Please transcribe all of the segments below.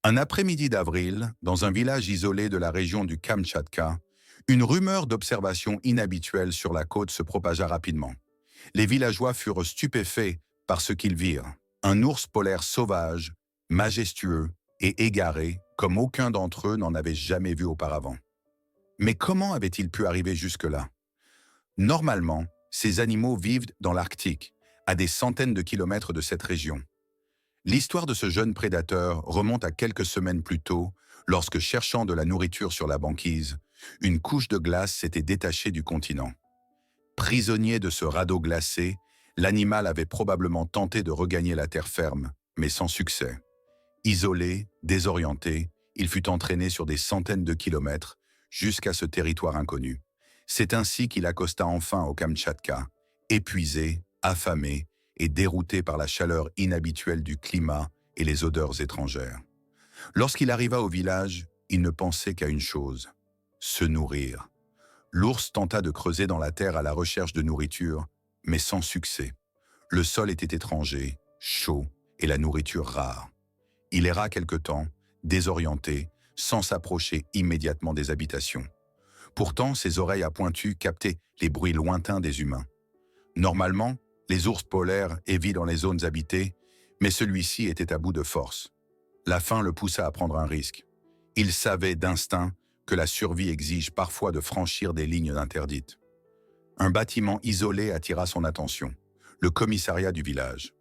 Un après-midi d'avril, dans un village isolé de la région du Kamtchatka, une rumeur d'observation inhabituelle sur la côte se propagea rapidement. Les villageois furent stupéfaits par ce qu'ils virent. Un ours polaire sauvage, majestueux et égaré, comme aucun d'entre eux n'en avait jamais vu auparavant. Mais comment avait-il pu arriver jusque-là? Normalement, ces animaux vivent dans l'Arctique, à des centaines de kilomètres de cette région. L'histoire de ce jeune prédateur remonte à quelques semaines plus tôt, lorsque, cherchant de la nourriture sur la banquise, une couche de glace s'était détachée du continent. Prisonnier de ce radeau glacé, l'animal avait probablement tenté de regagner la terre ferme, mais sans succès. Isolé, désorienté, il fut entraîné sur des centaines de kilomètres jusqu'à ce territoire inconnu. C'est ainsi qu'il accosta enfin au Kamtchatka, épuisé, affamé et dérouté par la chaleur inhabituelle du climat et les odeurs étrangères. Lorsqu'il arriva au village, il ne pensait qu'à une chose: se nourrir. L'ours tenta de creuser dans la terre à la recherche de nourriture, mais sans succès. Le sol était étranger, chaud et la nourriture rare. Il erra quelque temps, désorienté, sans s'approcher immédiatement des habitations. Pourtant, ses oreilles à pointu captaient les bruits lointains des humains. Normalement, les ours polaires évitent dans les zones habitées, mais celui-ci était à bout de force. La faim le poussa à prendre un risque. Il savait d'instinct que la survie exige parfois de franchir des lignes interdites. Un bâtiment isolé attira son attention, le commissariat du village.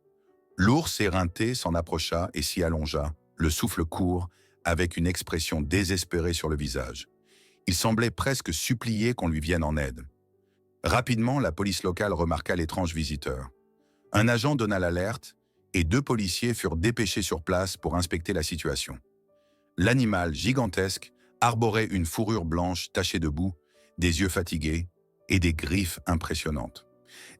L'ours éreinté s'en approcha et s'y allongea, le souffle court, avec une expression désespérée sur le visage. Il semblait presque supplier qu'on lui vienne en aide. Rapidement, la police locale remarqua l'étrange visiteur. Un agent donna l'alerte et 2 policiers furent dépêchés sur place pour inspecter la situation. L'animal gigantesque arborait une fourrure blanche tachée de boue, des yeux fatigués et des griffes impressionnantes.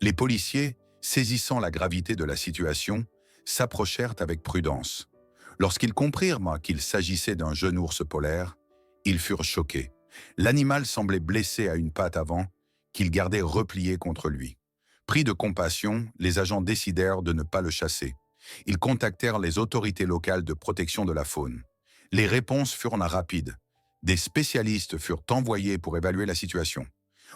Les policiers, saisissant la gravité de la situation, s'approchèrent avec prudence. Lorsqu'ils comprirent qu'il s'agissait d'un jeune ours polaire, ils furent choqués. L'animal semblait blessé à une patte avant, qu'il gardait replié contre lui. Pris de compassion, les agents décidèrent de ne pas le chasser. Ils contactèrent les autorités locales de protection de la faune. Les réponses furent rapides. Des spécialistes furent envoyés pour évaluer la situation.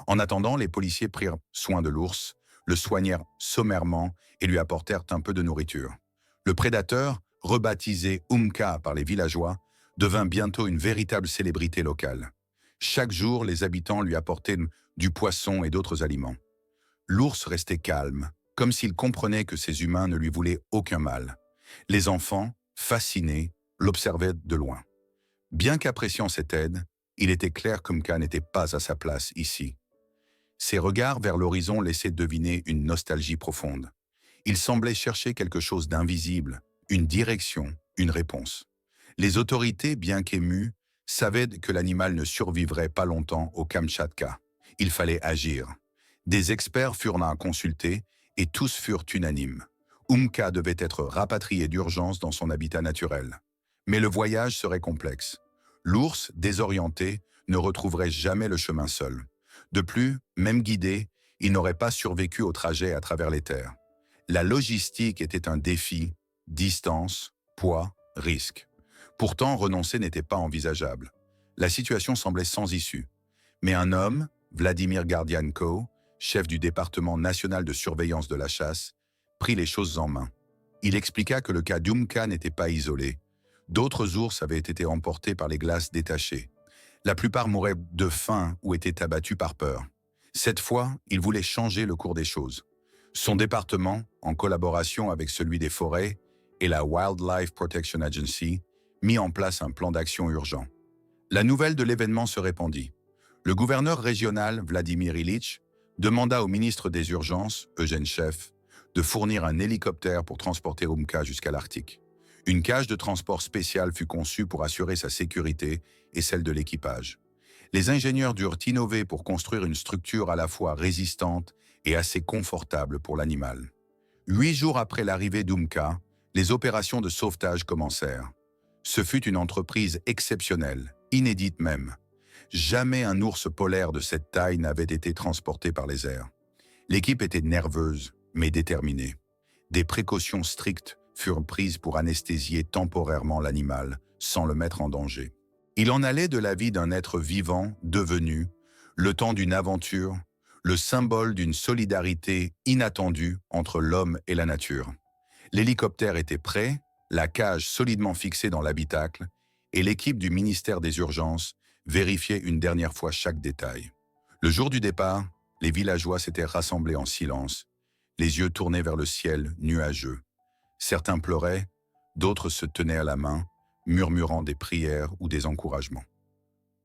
En attendant, les policiers prirent soin de l'ours, le soignèrent sommairement et lui apportèrent un peu de nourriture. Le prédateur, rebaptisé Umka par les villageois, devint bientôt une véritable célébrité locale. Chaque jour, les habitants lui apportaient du poisson et d'autres aliments. L'ours restait calme, comme s'il comprenait que ces humains ne lui voulaient aucun mal. Les enfants, fascinés, l'observaient de loin. Bien qu'appréciant cette aide, il était clair qu'Umka n'était pas à sa place ici. Ses regards vers l'horizon laissaient deviner une nostalgie profonde. Il semblait chercher quelque chose d'invisible, une direction, une réponse. Les autorités, bien qu'émues, savaient que l'animal ne survivrait pas longtemps au Kamtchatka. Il fallait agir. Des experts furent consultés et tous furent unanimes. Umka devait être rapatrié d'urgence dans son habitat naturel. Mais le voyage serait complexe. L'ours, désorienté, ne retrouverait jamais le chemin seul. De plus, même guidé, il n'aurait pas survécu au trajet à travers les terres. La logistique était un défi: distance, poids, risque. Pourtant, renoncer n'était pas envisageable. La situation semblait sans issue. Mais un homme, Vladimir Gardianko, chef du département national de surveillance de la chasse, prit les choses en main. Il expliqua que le cas d'Umka n'était pas isolé. D'autres ours avaient été emportés par les glaces détachées. La plupart mouraient de faim ou étaient abattus par peur. Cette fois, il voulait changer le cours des choses. Son département, en collaboration avec celui des forêts et la Wildlife Protection Agency, mit en place un plan d'action urgent. La nouvelle de l'événement se répandit. Le gouverneur régional, Vladimir Ilitch, demanda au ministre des Urgences, Eugène Cheff, de fournir un hélicoptère pour transporter Umka jusqu'à l'Arctique. Une cage de transport spéciale fut conçue pour assurer sa sécurité et celle de l'équipage. Les ingénieurs durent innover pour construire une structure à la fois résistante et assez confortable pour l'animal. 8 jours après l'arrivée d'Umka, les opérations de sauvetage commencèrent. Ce fut une entreprise exceptionnelle, inédite même. Jamais un ours polaire de cette taille n'avait été transporté par les airs. L'équipe était nerveuse, mais déterminée. Des précautions strictes furent prises pour anesthésier temporairement l'animal, sans le mettre en danger. Il en allait de la vie d'un être vivant devenu, le temps d'une aventure, le symbole d'une solidarité inattendue entre l'homme et la nature. L'hélicoptère était prêt, la cage solidement fixée dans l'habitacle, et l'équipe du ministère des Urgences vérifiait une dernière fois chaque détail. Le jour du départ, les villageois s'étaient rassemblés en silence, les yeux tournés vers le ciel nuageux. Certains pleuraient, d'autres se tenaient à la main, murmurant des prières ou des encouragements.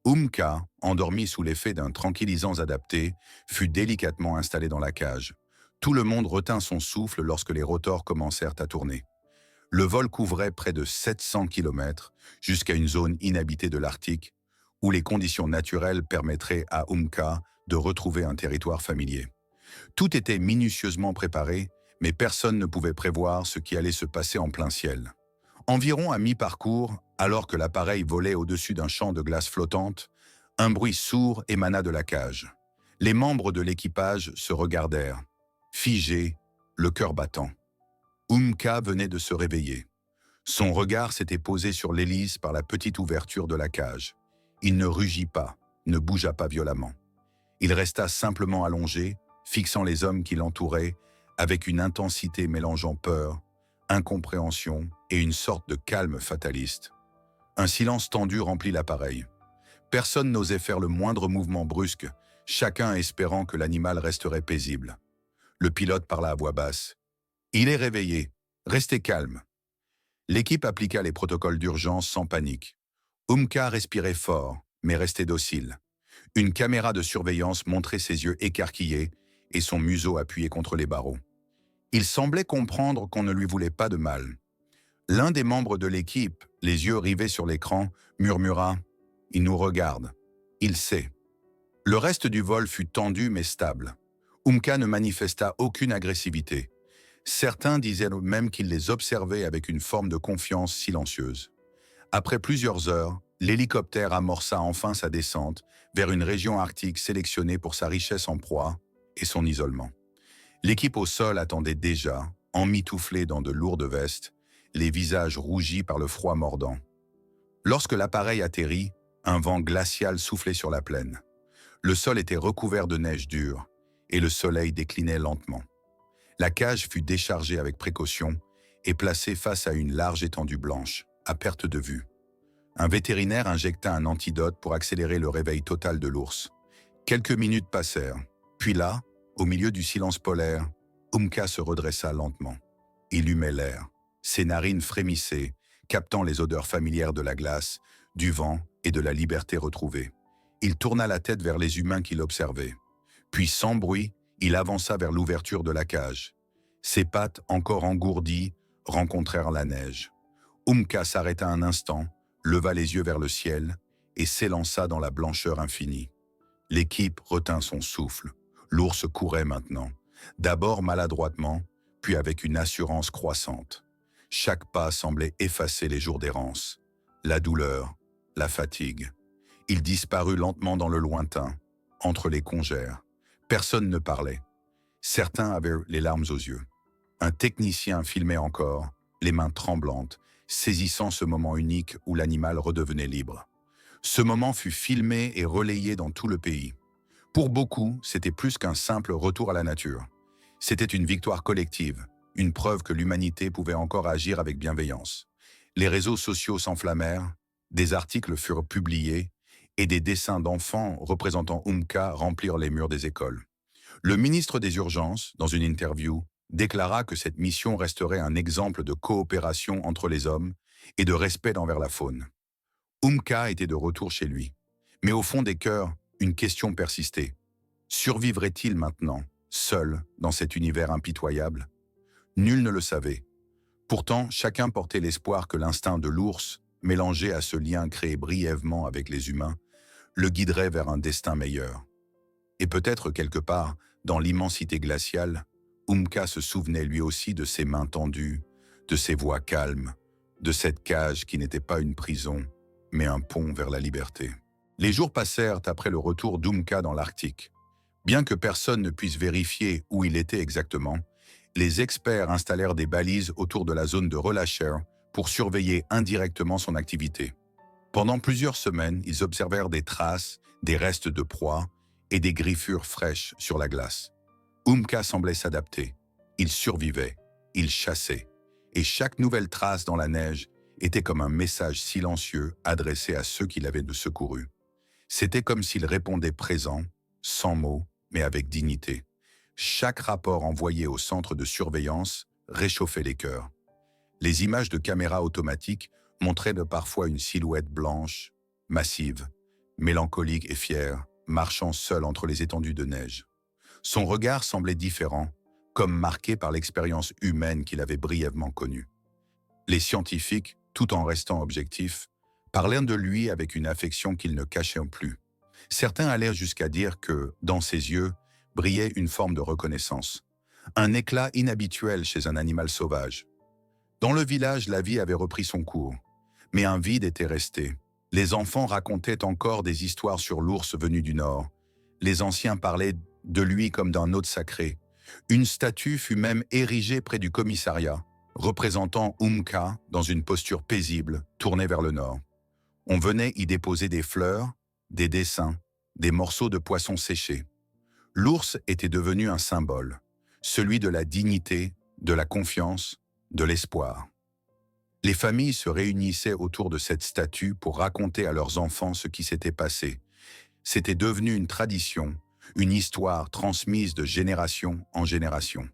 Umka, endormi sous l'effet d'un tranquillisant adapté, fut délicatement installé dans la cage. Tout le monde retint son souffle lorsque les rotors commencèrent à tourner. Le vol couvrait près de 700 km jusqu'à une zone inhabitée de l'Arctique, où les conditions naturelles permettraient à Umka de retrouver un territoire familier. Tout était minutieusement préparé, mais personne ne pouvait prévoir ce qui allait se passer en plein ciel. Environ à mi-parcours, alors que l'appareil volait au-dessus d'un champ de glace flottante, un bruit sourd émana de la cage. Les membres de l'équipage se regardèrent, figés, le cœur battant. Umka venait de se réveiller. Son regard s'était posé sur l'hélice par la petite ouverture de la cage. Il ne rugit pas, ne bougea pas violemment. Il resta simplement allongé, fixant les hommes qui l'entouraient, avec une intensité mélangeant peur, incompréhension et une sorte de calme fataliste. Un silence tendu remplit l'appareil. Personne n'osait faire le moindre mouvement brusque, chacun espérant que l'animal resterait paisible. Le pilote parla à voix basse. « Il est réveillé. Restez calme. » L'équipe appliqua les protocoles d'urgence sans panique. Umka respirait fort, mais restait docile. Une caméra de surveillance montrait ses yeux écarquillés et son museau appuyé contre les barreaux. Il semblait comprendre qu'on ne lui voulait pas de mal. L'un des membres de l'équipe, les yeux rivés sur l'écran, murmura « Il nous regarde. Il sait. » Le reste du vol fut tendu mais stable. Umka ne manifesta aucune agressivité. Certains disaient même qu'il les observait avec une forme de confiance silencieuse. Après plusieurs heures, l'hélicoptère amorça enfin sa descente vers une région arctique sélectionnée pour sa richesse en proie et son isolement. L'équipe au sol attendait déjà, emmitouflée dans de lourdes vestes, les visages rougis par le froid mordant. Lorsque l'appareil atterrit, un vent glacial soufflait sur la plaine. Le sol était recouvert de neige dure et le soleil déclinait lentement. La cage fut déchargée avec précaution et placée face à une large étendue blanche, à perte de vue. Un vétérinaire injecta un antidote pour accélérer le réveil total de l'ours. Quelques minutes passèrent, puis là, au milieu du silence polaire, Umka se redressa lentement. Il humait l'air. Ses narines frémissaient, captant les odeurs familières de la glace, du vent et de la liberté retrouvée. Il tourna la tête vers les humains qui l'observaient. Puis, sans bruit, il avança vers l'ouverture de la cage. Ses pattes, encore engourdies, rencontrèrent la neige. Umka s'arrêta un instant, leva les yeux vers le ciel et s'élança dans la blancheur infinie. L'équipe retint son souffle. L'ours courait maintenant, d'abord maladroitement, puis avec une assurance croissante. Chaque pas semblait effacer les jours d'errance, la douleur, la fatigue. Il disparut lentement dans le lointain, entre les congères. Personne ne parlait. Certains avaient les larmes aux yeux. Un technicien filmait encore, les mains tremblantes, saisissant ce moment unique où l'animal redevenait libre. Ce moment fut filmé et relayé dans tout le pays. Pour beaucoup, c'était plus qu'un simple retour à la nature. C'était une victoire collective, une preuve que l'humanité pouvait encore agir avec bienveillance. Les réseaux sociaux s'enflammèrent, des articles furent publiés et des dessins d'enfants représentant Umka remplirent les murs des écoles. Le ministre des Urgences, dans une interview, déclara que cette mission resterait un exemple de coopération entre les hommes et de respect envers la faune. Umka était de retour chez lui. Mais au fond des cœurs, une question persistait. Survivrait-il maintenant, seul, dans cet univers impitoyable? Nul ne le savait. Pourtant, chacun portait l'espoir que l'instinct de l'ours, mélangé à ce lien créé brièvement avec les humains, le guiderait vers un destin meilleur. Et peut-être quelque part, dans l'immensité glaciale, Umka se souvenait lui aussi de ses mains tendues, de ses voix calmes, de cette cage qui n'était pas une prison, mais un pont vers la liberté. Les jours passèrent après le retour d'Umka dans l'Arctique. Bien que personne ne puisse vérifier où il était exactement, les experts installèrent des balises autour de la zone de relâcheur pour surveiller indirectement son activité. Pendant plusieurs semaines, ils observèrent des traces, des restes de proie et des griffures fraîches sur la glace. Umka semblait s'adapter. Il survivait, il chassait, et chaque nouvelle trace dans la neige était comme un message silencieux adressé à ceux qui l'avaient secouru. C'était comme s'il répondait présent, sans mots, mais avec dignité. Chaque rapport envoyé au centre de surveillance réchauffait les cœurs. Les images de caméras automatiques montraient de parfois une silhouette blanche, massive, mélancolique et fière, marchant seule entre les étendues de neige. Son regard semblait différent, comme marqué par l'expérience humaine qu'il avait brièvement connue. Les scientifiques, tout en restant objectifs, parlaient de lui avec une affection qu'ils ne cachaient plus. Certains allèrent jusqu'à dire que, dans ses yeux, brillait une forme de reconnaissance, un éclat inhabituel chez un animal sauvage. Dans le village, la vie avait repris son cours, mais un vide était resté. Les enfants racontaient encore des histoires sur l'ours venu du Nord. Les anciens parlaient de lui comme d'un hôte sacré. Une statue fut même érigée près du commissariat, représentant Umka dans une posture paisible, tournée vers le nord. On venait y déposer des fleurs, des dessins, des morceaux de poisson séchés. L'ours était devenu un symbole, celui de la dignité, de la confiance, de l'espoir. Les familles se réunissaient autour de cette statue pour raconter à leurs enfants ce qui s'était passé. C'était devenu une tradition, une histoire transmise de génération en génération.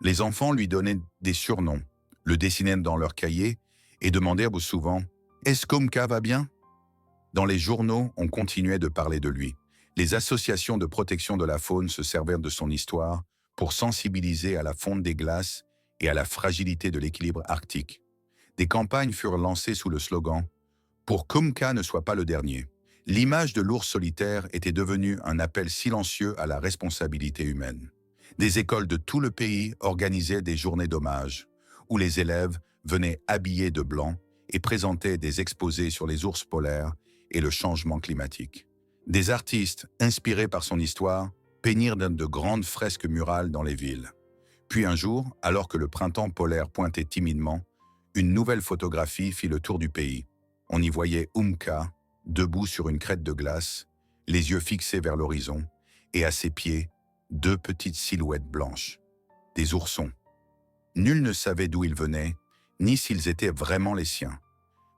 Les enfants lui donnaient des surnoms, le dessinaient dans leurs cahiers et demandaient souvent « Est-ce qu'Umka va bien ?» Dans les journaux, on continuait de parler de lui. Les associations de protection de la faune se servirent de son histoire pour sensibiliser à la fonte des glaces et à la fragilité de l'équilibre arctique. Des campagnes furent lancées sous le slogan « Pour qu'Umka ne soit pas le dernier ». L'image de l'ours solitaire était devenue un appel silencieux à la responsabilité humaine. Des écoles de tout le pays organisaient des journées d'hommage, où les élèves venaient habillés de blanc et présentaient des exposés sur les ours polaires et le changement climatique. Des artistes, inspirés par son histoire, peignirent de grandes fresques murales dans les villes. Puis un jour, alors que le printemps polaire pointait timidement, une nouvelle photographie fit le tour du pays. On y voyait Umka, debout sur une crête de glace, les yeux fixés vers l'horizon, et à ses pieds, deux petites silhouettes blanches, des oursons. Nul ne savait d'où ils venaient, ni s'ils étaient vraiment les siens.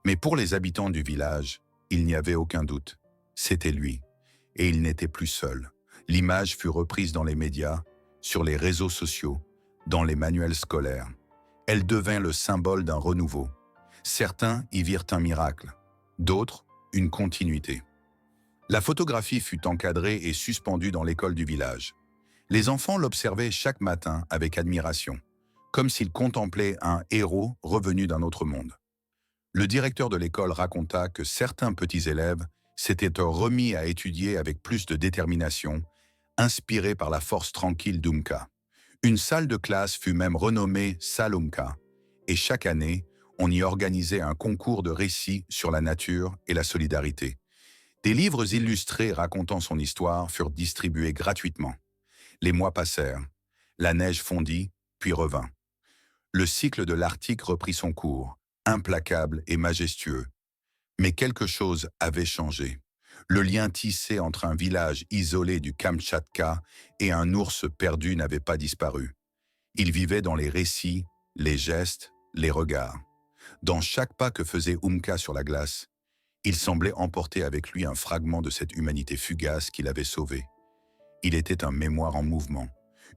Mais pour les habitants du village, il n'y avait aucun doute. C'était lui, et il n'était plus seul. L'image fut reprise dans les médias, sur les réseaux sociaux, dans les manuels scolaires. Elle devint le symbole d'un renouveau. Certains y virent un miracle, d'autres, une continuité. La photographie fut encadrée et suspendue dans l'école du village. Les enfants l'observaient chaque matin avec admiration, comme s'ils contemplaient un héros revenu d'un autre monde. Le directeur de l'école raconta que certains petits élèves s'étaient remis à étudier avec plus de détermination, inspirés par la force tranquille d'Umka. Une salle de classe fut même renommée Salle Umka, et chaque année, on y organisait un concours de récits sur la nature et la solidarité. Des livres illustrés racontant son histoire furent distribués gratuitement. Les mois passèrent, la neige fondit, puis revint. Le cycle de l'Arctique reprit son cours, implacable et majestueux. Mais quelque chose avait changé. Le lien tissé entre un village isolé du Kamtchatka et un ours perdu n'avait pas disparu. Il vivait dans les récits, les gestes, les regards. Dans chaque pas que faisait Umka sur la glace, il semblait emporter avec lui un fragment de cette humanité fugace qu'il avait sauvée. Il était un mémoire en mouvement,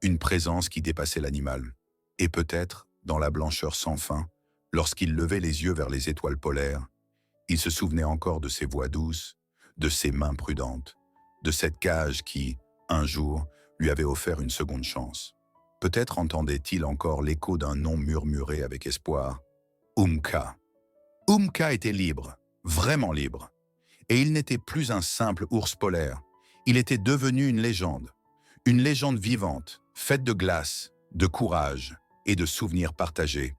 une présence qui dépassait l'animal. Et peut-être, dans la blancheur sans fin, lorsqu'il levait les yeux vers les étoiles polaires, il se souvenait encore de ses voix douces, de ses mains prudentes, de cette cage qui, un jour, lui avait offert une seconde chance. Peut-être entendait-il encore l'écho d'un nom murmuré avec espoir. Umka. Umka était libre, vraiment libre. Et il n'était plus un simple ours polaire. Il était devenu une légende vivante, faite de glace, de courage et de souvenirs partagés.